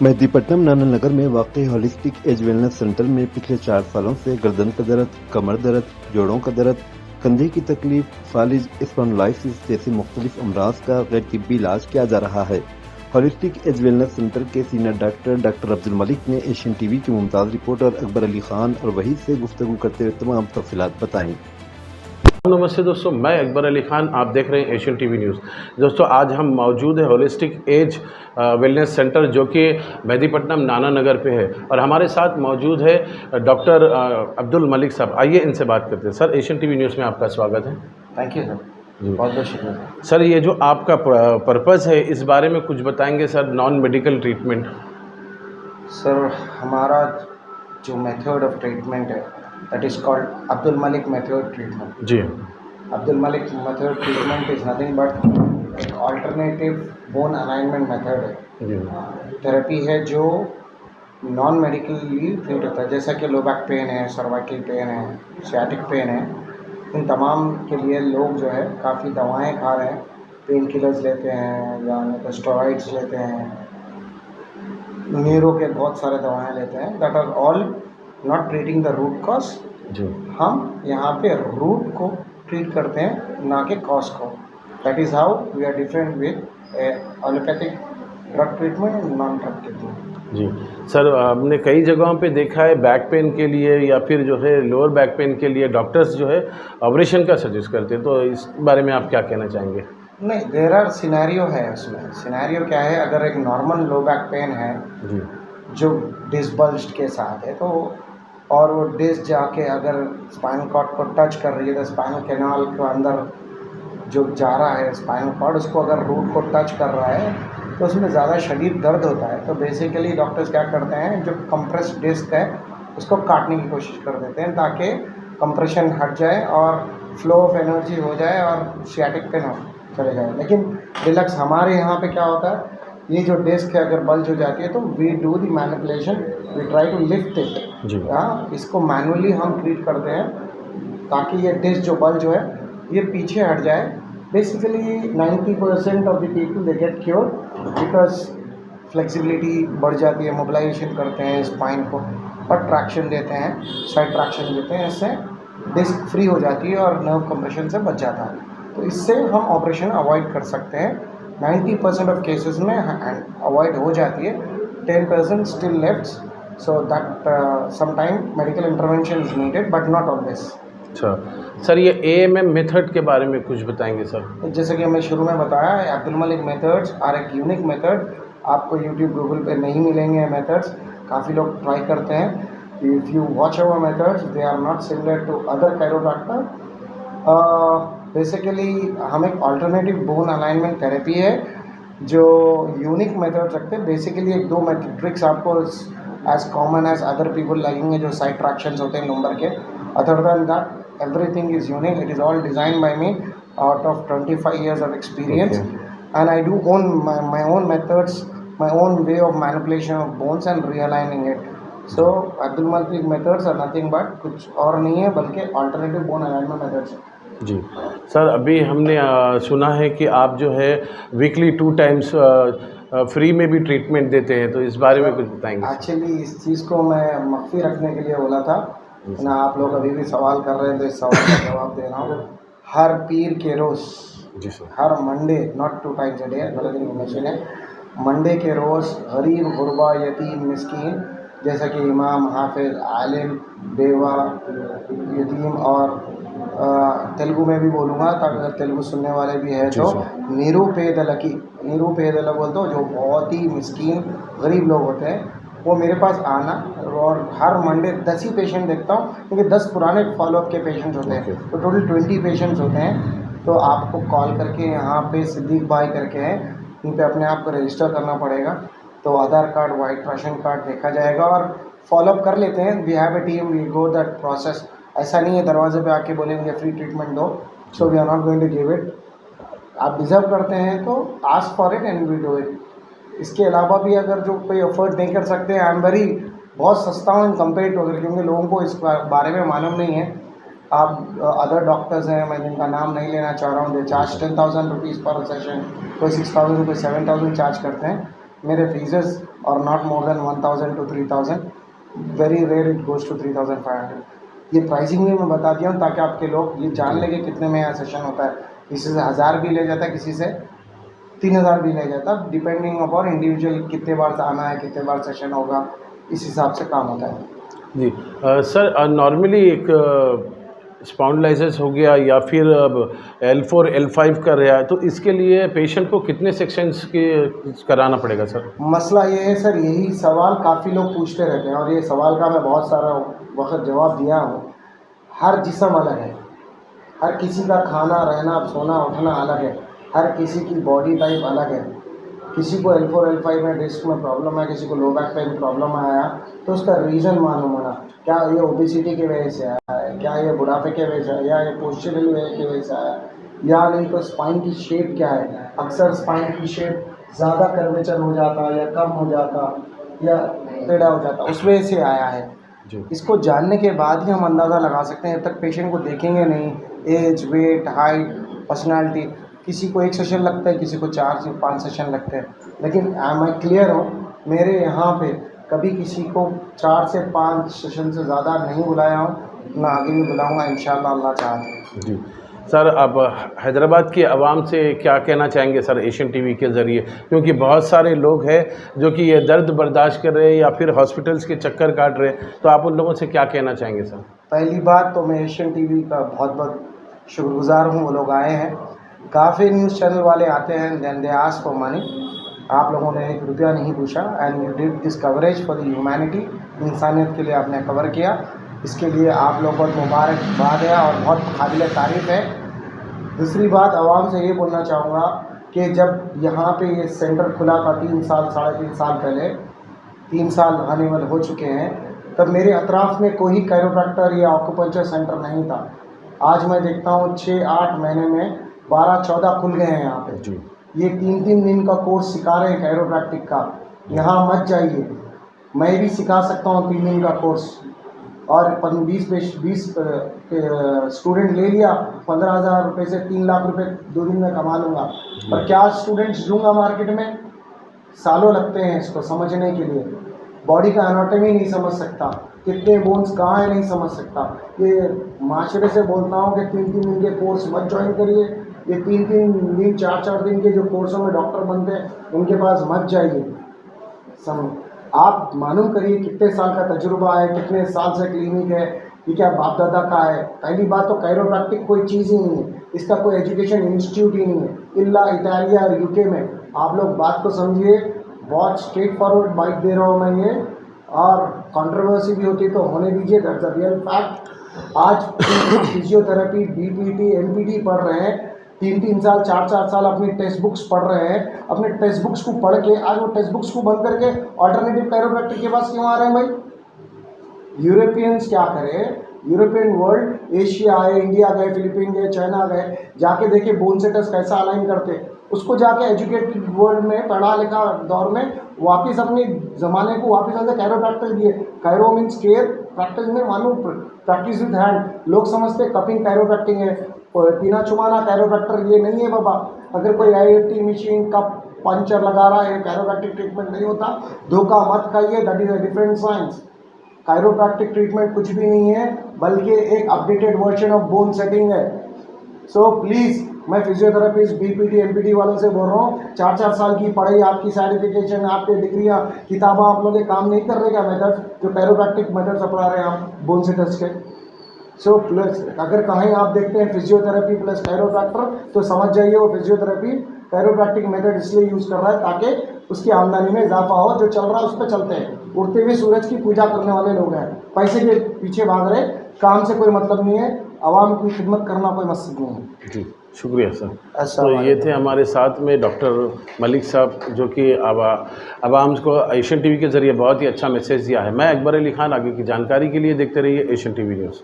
मेहदीपट्टनम नाना नगर में वाक़ई holistic as wellness centre में पिछले 4 सालों से गर्दन का दर्द, कमर दर्द, जोड़ों का दर्द, कंधे की तकलीफ, फालिज, स्पॉन्डिलाइटिस जैसे मुख्तलिफ अमराज का गैर तिब्बी इलाज किया जा रहा है। होलिस्टिक एज वेलनेस सेंटर के सीनियर डॉक्टर अब्दुल मलिक ने एशियन टीवी के मुमताज़ रिपोर्टर अकबर अली खान और वहीद से गुफ्तगू करते हुए तमाम तफसीलात बताईं। नमस्ते दोस्तों, मैं अकबर अली खान, आप देख रहे हैं एशियन टीवी न्यूज़। दोस्तों, आज हम मौजूद है होलिस्टिक एज वेलनेस सेंटर जो कि मेहदीपट्टनम नाना नगर पे है और हमारे साथ मौजूद है डॉक्टर अब्दुल मलिक साहब। आइए इनसे बात करते हैं। सर, एशियन टीवी न्यूज़ में आपका स्वागत है। थैंक यू सर, बहुत बहुत शुक्रिया सर। ये जो आपका पर्पज़ है, इस बारे में कुछ बताएंगे sir? Non medical treatment. Sir, हमारा जो मेथड ऑफ ट्रीटमेंट है that is called Abdul Malik method treatment. जी। Abdul Malik method treatment is nothing but एक अल्टरनेटिव बोन अलाइनमेंट मेथड है। जी। थेरेपी है जो नॉन मेडिकली ट्रीट होता है, जैसा कि लो बैक पेन है, सर्वाइकल पेन है, सियाटिक पेन है। इन तमाम के लिए लोग जो है काफ़ी दवाएं खा रहे हैं, पेन किलर्स लेते हैं या नहीं तो स्टेरॉइड्स लेते हैं, न्यूरो के बहुत सारे दवाएं लेते हैं। That are all not treating the root cause. जी। हम यहाँ पे रूट को ट्रीट करते हैं, ना कि कॉज को। That is how we are different with allopathic drug treatment and non drug treatment. जी सर, हमने कई जगहों पे देखा है बैक पेन के लिए या फिर जो है लोअर बैक पेन के लिए डॉक्टर्स जो है ऑपरेशन का सजेस्ट करते हैं, तो इस बारे में आप क्या कहना चाहेंगे? नहीं, देर आर सिनेरियो है उसमें। सिनेरियो क्या है, अगर एक नॉर्मल लो बैक पेन है जी। जो डिस्क बल्ज के साथ है, तो और वो डिस्क जाके अगर स्पाइनल कॉर्ड को टच कर रही है तो स्पाइनल कैनाल के अंदर जो जा रहा है स्पाइनल कॉर्ड, उसको अगर रूट को टच कर रहा है तो उसमें ज़्यादा शदीद दर्द होता है। तो बेसिकली डॉक्टर्स क्या करते हैं, जो कंप्रेस्ड डिस्क है उसको काटने की कोशिश कर देते हैं ताकि कंप्रेशन हट जाए और फ्लो ऑफ एनर्जी हो जाए और सियाटिक पेन चले जाए। लेकिन डिलक्स हमारे यहाँ पे क्या होता है, ये जो डिस्क है अगर बल्ज हो जाती है तो we do the manipulation, we try to lift it. जी। इसको मैनुअली हम ट्रीट करते हैं ताकि ये डिस्क जो बल्ज है ये पीछे हट जाए। Basically 90% of the people they get cure because flexibility बढ़ जाती है, मोबिलाइजेशन करते हैं स्पाइन को और ट्रैक्शन देते हैं, साइड ट्रैक्शन देते हैं, इससे डिस्क फ्री हो जाती है और नर्व कंप्रेशन से बच जाता है। तो इससे हम ऑपरेशन अवॉइड कर सकते हैं। 90% ऑफ केसेस में अवॉइड हो जाती है, 10% still left, so that sometime medical intervention is needed but not always. अच्छा सर, ये AMM मेथड के बारे में कुछ बताएंगे सर? जैसे कि मैं शुरू में बताया, अब्दुल मलिक मेथड्स आर एक यूनिक मेथड। आपको यूट्यूब गूगल पे नहीं मिलेंगे मेथड्स, काफ़ी लोग ट्राई करते हैं। If you watch our methods they are not similar to other chiropractor. Basically हम एक अल्टरनेटिव बोन अलाइनमेंट थेरेपी है जो यूनिक मेथड रखते हैं। बेसिकली एक दो ट्रिक्स आपको as common as other people लगेंगे जो साइड ट्रैक्शंस होते हैं लंबर के। Other than that everything is unique. It is all designed by me out of 25 years of experience. Okay. And I do own my own methods, my own way of manipulation of bones and realigning it. So Abdul Malik methods are nothing but कुछ और नहीं है बल्कि alternative bone alignment methods है। जी sir, अभी हमने सुना है कि आप जो है वीकली 2 टाइम्स फ्री में भी ट्रीटमेंट देते हैं, तो इस बारे में कुछ बताएंगे? एक्चुअली इस चीज़ को मैं मख्फी रखने के लिए बोला था ना, आप लोग अभी भी सवाल कर रहे हैं तो इस सवाल का जवाब दे रहा हूँ। हर पीर के रोज़, जी सर, हर Monday, not 2 times a day, गलत इन्फॉर्मेशन है, मंडे के रोज़ गरीब, गुरबा, यतीम, मिस्कीन, जैसा कि इमाम, हाफिज, आलिम, बेवा, यतीम और तेलुगु में भी बोलूँगा ताकि अगर तेलुगु सुनने वाले भी हैं तो निरुपेदला बोलते हो, जो बहुत ही मिस्कीन गरीब लोग होते हैं, वो मेरे पास आना। और हर मंडे 10 ही पेशेंट देखता हूँ क्योंकि 10 पुराने फॉलोअप के पेशेंट्स होते हैं, तो टोटल 20 पेशेंट्स होते हैं। तो आपको कॉल करके यहाँ पे सिद्दीक भाई करके हैं, इन पे अपने आप को रजिस्टर करना पड़ेगा। तो Aadhaar card, white ration card देखा जाएगा और फॉलोअप कर लेते हैं। We have a team, we go that process. ऐसा नहीं है दरवाजे पे आके बोलेंगे फ्री ट्रीटमेंट दो, so we are not going to give it. आप डिज़र्व करते हैं तो ask for it and we do it. इसके अलावा भी अगर जो कोई अफोर्ड नहीं कर सकते, आई एम वेरी बहुत सस्ता हूँ इन कम्पेयर टू अदर, क्योंकि लोगों को इस बारे में मालूम नहीं है। आप अदर डॉक्टर्स हैं, मैं जिनका नाम नहीं लेना चाह रहा हूँ, दे चार्ज 10,000 रुपीज़ पर सेशन, कोई 6,000, कोई 7,000 चार्ज करते हैं। मेरे फीसेस और not more than 1000 to 3000, very rare it goes to 3500। ये प्राइसिंग भी मैं बता दिया हूँ ताकि आपके लोग ये जान लें कि कितने में यहाँ सेशन होता है। किसी से 1000 भी ले जाता है, किसी से 3000 भी ले जाता है, डिपेंडिंग अपॉन इंडिविजुअल कितने बार आना है, कितने बार सेशन होगा, इस हिसाब से काम होता है। जी सर, नॉर्मली एक स्पॉन्डिलाइसिस हो गया या फिर अब L4 L5 कर रहा है, तो इसके लिए पेशेंट को कितने सेक्शंस के कराना पड़ेगा सर? मसला ये है सर, यही सवाल काफ़ी लोग पूछते रहते हैं और ये सवाल का मैं बहुत सारा वक्त जवाब दिया हूँ। हर जिस्म अलग है, हर किसी का खाना रहना सोना उठना अलग है, हर किसी की बॉडी टाइप अलग है। किसी को L4 L5 में डिस्क में प्रॉब्लम है, किसी को लो बैक पेन प्रॉब्लम आया, तो उसका रीज़न मालूम होना, क्या ये ओबेसिटी की वजह से आया है, क्या ये बुढ़ापे की वजह से आया, या ये पोस्चरल की वजह से आया, या नहीं तो स्पाइन की शेप क्या है। अक्सर स्पाइन की शेप ज़्यादा कर्वेचर हो जाता या कम हो जाता या टेढ़ा हो जाता, उस वजह से आया है। इसको जानने के बाद ही हम अंदाज़ा लगा सकते हैं। जब तक पेशेंट को देखेंगे नहीं, एज, वेट, हाइट, पर्सनालिटी, किसी को 1 सेशन लगता है, किसी को 4 से 5 सेशन लगते हैं, लेकिन मैं क्लियर हूँ, मेरे यहाँ पे कभी किसी को 4 से 5 सेशन से ज़्यादा नहीं बुलाया हूँ, ना आगे भी बुलाऊँगा इंशाअल्लाह, अल्लाह चाहते। जी सर, अब हैदराबाद की आवाम से क्या कहना चाहेंगे सर एशियन टीवी के ज़रिए, क्योंकि बहुत सारे लोग हैं जो कि ये दर्द बर्दाश्त कर रहे हैं या फिर हॉस्पिटल्स के चक्कर काट रहे हैं, तो आप उन लोगों से क्या कहना चाहेंगे सर? पहली बात तो मैं एशियन टीवी का बहुत बहुत शुक्रगुज़ार हूँ, वो लोग आए हैं। काफ़ी न्यूज़ चैनल वाले आते हैं, then they ask for money. आप लोगों ने 1 रुपया नहीं पूछा, and you did this coverage for the humanity, इंसानियत के लिए आपने कवर किया, इसके लिए आप लोगों को मुबारकबाद है और बहुत काबिल तारीफ़ है। दूसरी बात, आवाम से ये बोलना चाहूँगा कि जब यहाँ पे ये सेंटर खुला था 3 साल 3.5 साल पहले, 3 साल आने वाले हो चुके हैं, तब मेरे अतराफ़ में कोई कैरोप्रैक्टर या ऑक्यूपंचर सेंटर नहीं था। आज मैं देखता हूँ 6-8 महीने में 12-14 खुल गए हैं यहाँ पे। ये 3-3 दिन का कोर्स सिखा रहे हैं कैरोप्रैक्टिक का। यहाँ मत जाइए, मैं भी सिखा सकता हूँ 3 दिन का कोर्स, और 20 स्टूडेंट ले लिया, 15,000 रुपये से 3 लाख रुपए 2 दिन में कमा लूँगा। पर क्या स्टूडेंट्स दूँगा मार्केट में? सालों लगते हैं इसको समझने के लिए। बॉडी का एनाटॉमी नहीं समझ सकता, कितने बोन्स कहाँ हैं नहीं समझ सकता। ये माशरे से बोलता हूँ कि 3-3 दिन के कोर्स मत ज्वाइन करिए। ये 3-3 दिन 4-4 दिन के जो कोर्सों में डॉक्टर बनते हैं, उनके पास मत जाइए। आप मालूम करिए कितने साल का तजुर्बा है, कितने साल से क्लिनिक है, ये क्या बाप दादा का है। पहली बात तो कैरोप्रैक्टिक कोई चीज़ ही नहीं है, इसका कोई एजुकेशन इंस्टीट्यूट ही नहीं है, इल्ला इटालिया और यूके में। आप लोग बात को समझिए, बहुत स्ट्रेट फॉरवर्ड बाइट दे रहा हूँ मैं ये, और कंट्रोवर्सी भी होती तो होने दीजिए, दैट्स द रियल फैक्ट। आज फिजियोथेरेपी, बीपीटी, एमपीटी पढ़ रहे हैं, 3-3 साल 4-4 साल अपनी टेक्स्ट बुक्स पढ़ रहे हैं। अपने टेक्स्ट बुक्स को पढ़ के आज वो टेक्स्ट बुक्स को बंद करके ऑल्टरनेटिव कैरोप्रैक्टिक के पास क्यों आ रहे हैं भाई? यूरोपियंस क्या करें, यूरोपियन वर्ल्ड, एशिया आए, इंडिया गए, फिलीपीन गए, चाइना गए, जाके देखे बोन सेटर्स कैसा अलाइन करते, उसको जाके एजुकेटेड वर्ल्ड में पढ़ा लिखा दौर में वापस अपने ज़माने को वापस आके कैरोप्रैक्टिस दिए। कैरो मीन्स केयर, प्रैक्टिस में मालूम प्रैक्टिस विद हैंड। लोग समझते कपिंग कैरोप्रैक्टिक है, पीना चुमाना कैरोप्रैक्टर ये नहीं है बाबा। अगर कोई IFT मशीन का पंचर लगा रहा है, कैरोप्रैक्टिक ट्रीटमेंट नहीं होता, धोखा मत खाइए, that is a different science. Chiropractic treatment कुछ भी नहीं है, बल्कि एक updated version of bone setting है। सो प्लीज़, मैं फिजियोथेरेपिस्ट, बीपीटी, एमपीटी वालों से बोल रहा हूँ, 4-4 साल की पढ़ाई, आपकी सर्टिफिकेशन, आपकी डिग्रियाँ, किताबें आप लोग काम नहीं कर रहे क्या? मेथड जो कैरोप्रैक्टिक मेथड्स अपना रहे हैं आप बोन सेटर्स के। सो प्लस अगर कहीं आप देखते हैं फिजियोथेरेपी प्लस कैरोप्रैक्टर, तो समझ जाइए वो फिजियोथेरेपी कैरोप्रैक्टिक मेथड इसलिए यूज़ कर रहा है ताकि उसकी आमदनी में इजाफा हो। जो चल रहा है उस पर चलते हैं, उड़ते हुए सूरज की पूजा करने वाले लोग हैं, पैसे के पीछे भाग रहे, काम से कोई मतलब नहीं है, आवाम की खिदमत करना कोई मकसद नहीं है। जी शुक्रिया सर। तो ये थे हमारे साथ में डॉक्टर मलिक साहब, जो कि आवाम को एशियन टीवी के ज़रिए बहुत ही अच्छा मैसेज दिया है। मैं अकबर अली खान, आगे की जानकारी के लिए देखते रहिए एशियन टीवी न्यूज़।